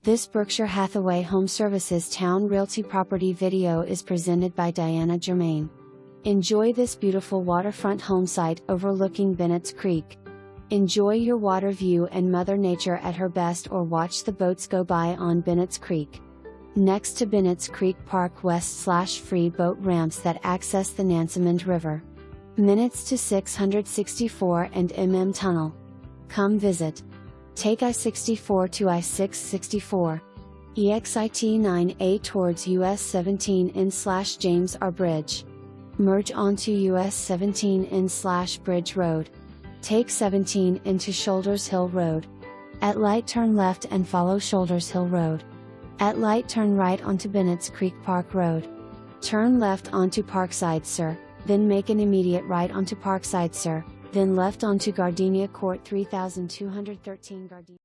This Berkshire Hathaway HomeServices Towne Realty property video is presented by Diana Germain. Enjoy this beautiful waterfront home site overlooking Bennett's Creek. Enjoy your water view and Mother Nature at her best, or watch the boats go by on Bennett's Creek. Next to Bennett's Creek Park West/free boat ramps that access the NANSEMOND River. Minutes to 664 and mm Tunnel. Come visit. Take I-64 to I-664. EXIT 9A towards US 17N/James R. Bridge. Merge onto US 17N/Bridge Road. Take 17 into Shoulders Hill Road. At light turn left and follow Shoulders Hill Road. At light turn right onto Bennett's Creek Park Road. Turn left onto Parkside Sir, then make an immediate right onto Parkside Sir, then left onto Gardenia Court 3213 Gardenia.